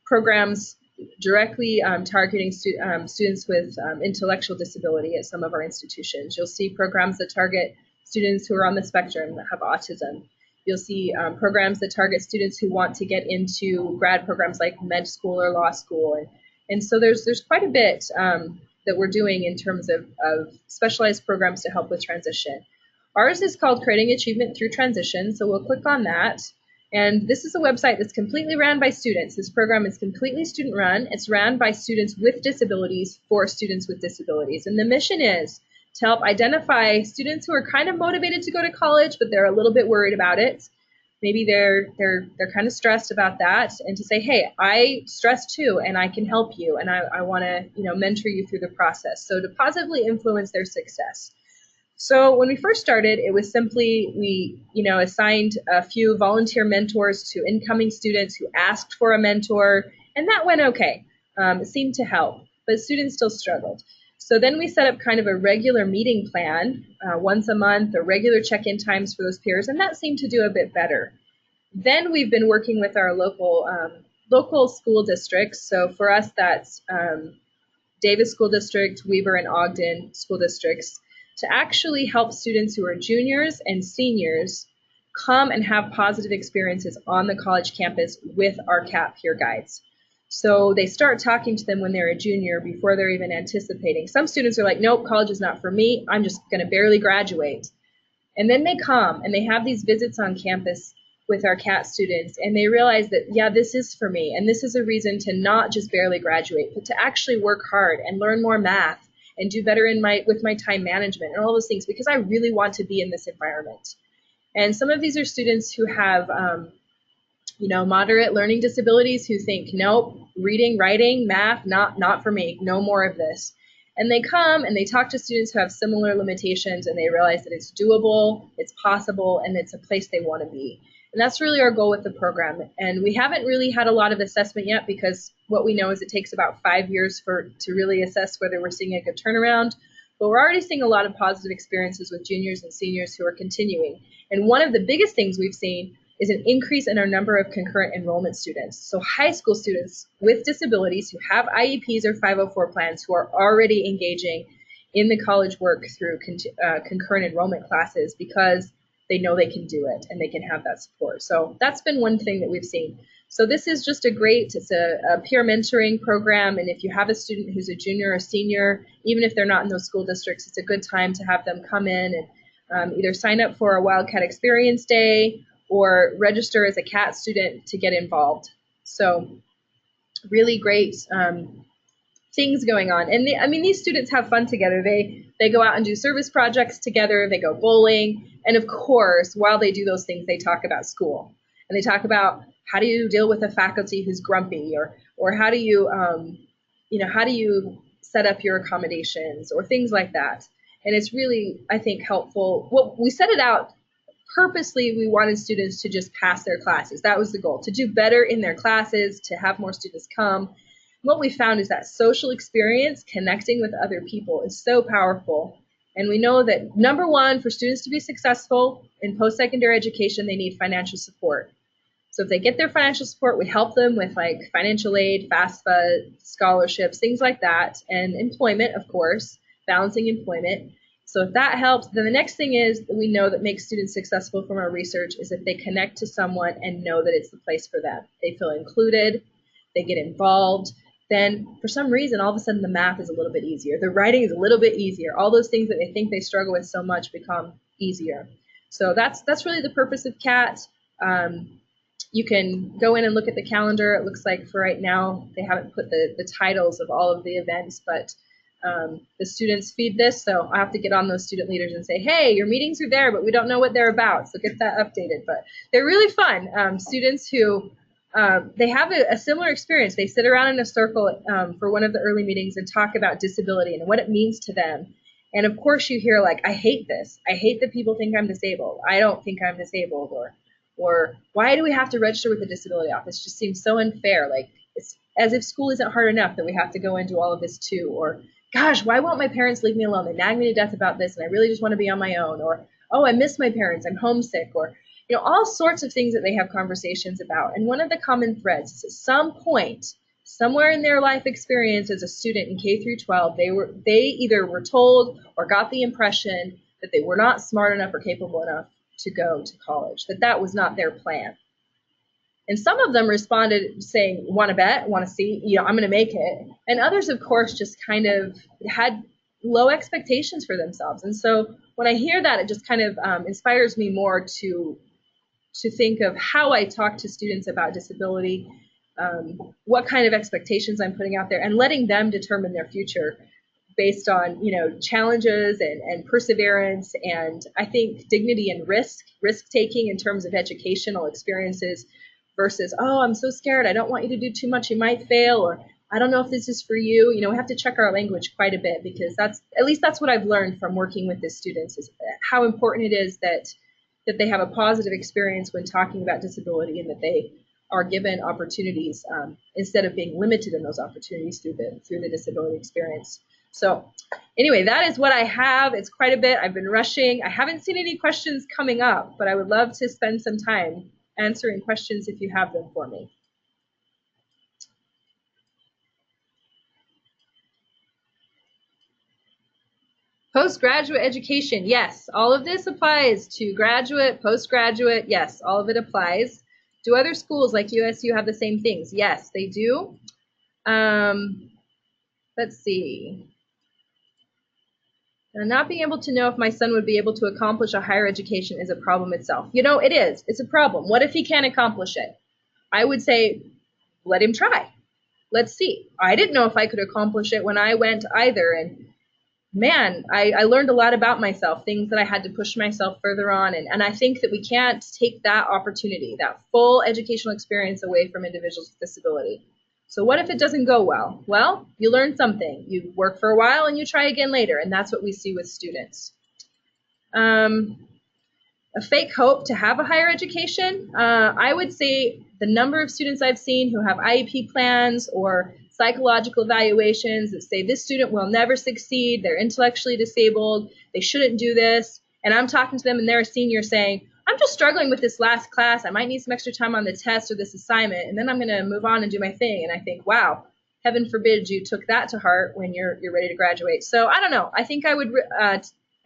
programs directly targeting students with intellectual disability at some of our institutions. You'll see programs that target students who are on the spectrum that have autism. You'll see programs that target students who want to get into grad programs like med school or law school. And so there's quite a bit that we're doing in terms of specialized programs to help with transition. Ours is called Creating Achievement Through Transition, so we'll click on that. And this is a website that's completely ran by students. This program is completely student run. It's ran by students with disabilities for students with disabilities. And the mission is to help identify students who are kind of motivated to go to college, but they're a little bit worried about it. Maybe they're kind of stressed about that, and to say, hey, I stress too, and I can help you, and I want to mentor you through the process. So to positively influence their success. So when we first started, it was simply we assigned a few volunteer mentors to incoming students who asked for a mentor, and that went okay. It seemed to help, but students still struggled. So then we set up kind of a regular meeting plan once a month, or regular check-in times for those peers, and that seemed to do a bit better. Then we've been working with our local school districts. So for us, that's Davis School District, Weber and Ogden School Districts, to actually help students who are juniors and seniors come and have positive experiences on the college campus with our CATT peer guides. So they start talking to them when they're a junior before they're even anticipating. Some students are like, nope, college is not for me. I'm just going to barely graduate. And then they come and they have these visits on campus with our CATT students, and they realize that, yeah, this is for me. And this is a reason to not just barely graduate, but to actually work hard and learn more math and do better with my time management and all those things, because I really want to be in this environment. And some of these are students who have moderate learning disabilities who think, nope, reading, writing, math, not for me, no more of this. And they come and they talk to students who have similar limitations, and they realize that it's doable, it's possible, and it's a place they want to be. And that's really our goal with the program. And we haven't really had a lot of assessment yet, because what we know is it takes about 5 years to really assess whether we're seeing a good turnaround. But we're already seeing a lot of positive experiences with juniors and seniors who are continuing. And one of the biggest things we've seen is an increase in our number of concurrent enrollment students. So high school students with disabilities who have IEPs or 504 plans who are already engaging in the college work through concurrent enrollment classes, because they know they can do it and they can have that support. So that's been one thing that we've seen. So this is just it's a peer mentoring program, and if you have a student who's a junior or senior, even if they're not in those school districts, it's a good time to have them come in and either sign up for a Wildcat Experience Day or register as a CATT student to get involved. So really great things going on. And these students have fun together. They go out and do service projects together, they go bowling, and of course, while they do those things, they talk about school. And they talk about how do you deal with a faculty who's grumpy, or how do you set up your accommodations, or things like that. And it's really, I think, helpful. Well, we set it out purposely. We wanted students to just pass their classes. That was the goal, to do better in their classes, to have more students come. What we found is that social experience, connecting with other people, is so powerful. And we know that, number one, for students to be successful in post-secondary education, they need financial support. So if they get their financial support, we help them with like financial aid, FAFSA, scholarships, things like that, and employment, of course, balancing employment. So if that helps, then the next thing is that we know that makes students successful from our research is if they connect to someone and know that it's the place for them. They feel included, they get involved. Then for some reason, all of a sudden the math is a little bit easier. The writing is a little bit easier. All those things that they think they struggle with so much become easier. So that's really the purpose of CATT. You can go in and look at the calendar. It looks like for right now, they haven't put the titles of all of the events, but the students feed this, so I have to get on those student leaders and say, hey, your meetings are there, but we don't know what they're about, so get that updated. But they're really fun. Students who, they have a similar experience. They sit around in a circle for one of the early meetings and talk about disability and what it means to them. And of course you hear like, I hate this. I hate that people think I'm disabled. I don't think I'm disabled. Or why do we have to register with the disability office? It just seems so unfair. Like it's as if school isn't hard enough that we have to go and do all of this too. Or gosh, why won't my parents leave me alone? They nag me to death about this and I really just want to be on my own. Or, oh, I miss my parents. I'm homesick. Or, you know, all sorts of things that they have conversations about. And one of the common threads is at some point, somewhere in their life experience as a student in K through 12, they either were told or got the impression that they were not smart enough or capable enough to go to college, that was not their plan. And some of them responded saying, want to bet, want to see, you know, I'm going to make it. And others, of course, just kind of had low expectations for themselves. And so when I hear that, it just kind of inspires me more to think of how I talk to students about disability, what kind of expectations I'm putting out there, and letting them determine their future based on, you know, challenges and perseverance, and I think dignity and risk taking in terms of educational experiences versus, oh, I'm so scared, I don't want you to do too much, you might fail, or I don't know if this is for you. You know, we have to check our language quite a bit, because that's what I've learned from working with the students, is how important it is that they have a positive experience when talking about disability, and that they are given opportunities instead of being limited in those opportunities through the disability experience. So anyway, that is what I have. It's quite a bit. I've been rushing. I haven't seen any questions coming up, but I would love to spend some time answering questions if you have them for me. Postgraduate education, yes, all of this applies to graduate, postgraduate, yes, all of it applies. Do other schools like USU have the same things? Yes, they do. Let's see. Now, not being able to know if my son would be able to accomplish a higher education is a problem itself. You know, it is. It's a problem. What if he can't accomplish it? I would say, let him try. Let's see. I didn't know if I could accomplish it when I went either. And man, I learned a lot about myself, things that I had to push myself further on. And I think that we can't take that opportunity, that full educational experience, away from individuals with disability. So what if it doesn't go well? Well, you learn something. You work for a while and you try again later. And that's what we see with students. A fake hope to have a higher education. I would say the number of students I've seen who have IEP plans or psychological evaluations that say this student will never succeed, they're intellectually disabled, they shouldn't do this. And I'm talking to them and they're a senior saying, I'm just struggling with this last class. I might need some extra time on the test or this assignment, and then I'm going to move on and do my thing. And I think, wow, heaven forbid you took that to heart when you're ready to graduate. So I don't know. I think I would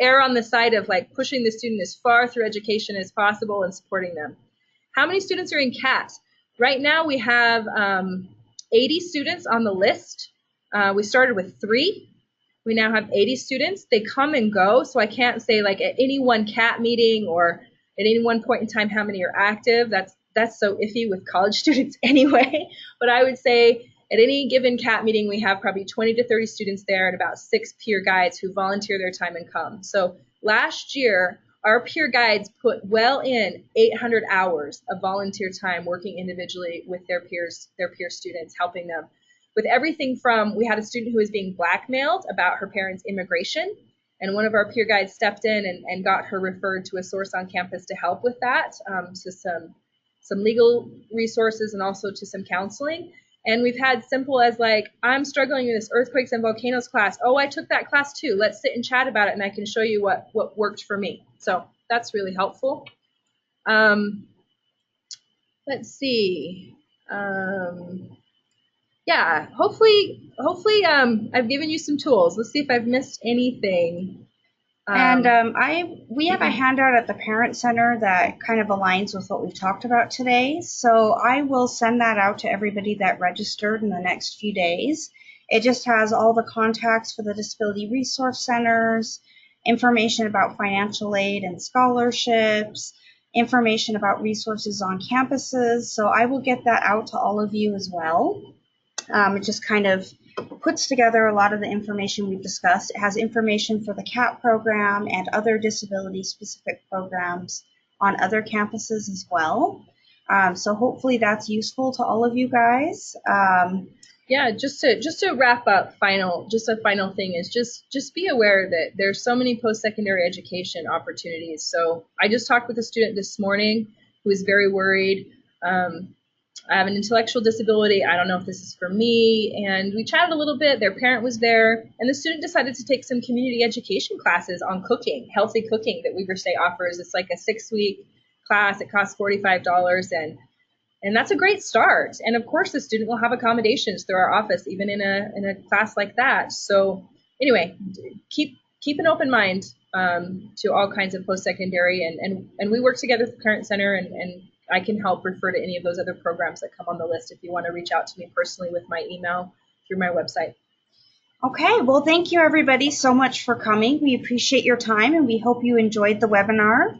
err on the side of like pushing the student as far through education as possible and supporting them. How many students are in CATT? Right now we have 80 students on the list. We started with 3. We now have 80 students. They come and go, so I can't say like at any one CATT meeting or at any one point in time how many are active. That's so iffy with college students anyway. But I would say at any given CATT meeting, we have probably 20 to 30 students there and about 6 peer guides who volunteer their time and come. So last year, our peer guides put well in 800 hours of volunteer time working individually with their peer students, helping them with everything from, we had a student who was being blackmailed about her parents' immigration, And one of our peer guides stepped in and got her referred to a source on campus to help with that, to some legal resources and also to some counseling. And we've had simple as like, I'm struggling in this earthquakes and volcanoes class. Oh, I took that class too. Let's sit and chat about it, and I can show you what worked for me. So that's really helpful. Let's see. Yeah, hopefully, I've given you some tools. Let's see if I've missed anything. We have a handout at the Parent Center that kind of aligns with what we've talked about today. So I will send that out to everybody that registered in the next few days. It just has all the contacts for the Disability Resource Centers, information about financial aid and scholarships, information about resources on campuses. So I will get that out to all of you as well. It just kind of puts together a lot of the information we've discussed. It has information for the CATT program and other disability-specific programs on other campuses as well. So hopefully that's useful to all of you guys. Yeah, just to wrap up, a final thing is just be aware that there's so many post-secondary education opportunities. So I just talked with a student this morning who is very worried. I have an intellectual disability. I don't know if this is for me. And we chatted a little bit. Their parent was there. And the student decided to take some community education classes on cooking, healthy cooking that Weaver State offers. It's like a 6-week class. It costs $45. And that's a great start. And of course, the student will have accommodations through our office, even in a class like that. So anyway, keep an open mind to all kinds of post-secondary. And we work together with the Parent Center, and I can help refer to any of those other programs that come on the list if you want to reach out to me personally with my email through my website. Okay, well, thank you everybody so much for coming. We appreciate your time, and we hope you enjoyed the webinar.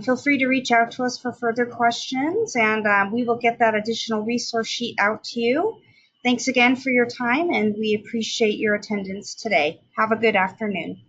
Feel free to reach out to us for further questions, and we will get that additional resource sheet out to you. Thanks again for your time, and we appreciate your attendance today. Have a good afternoon.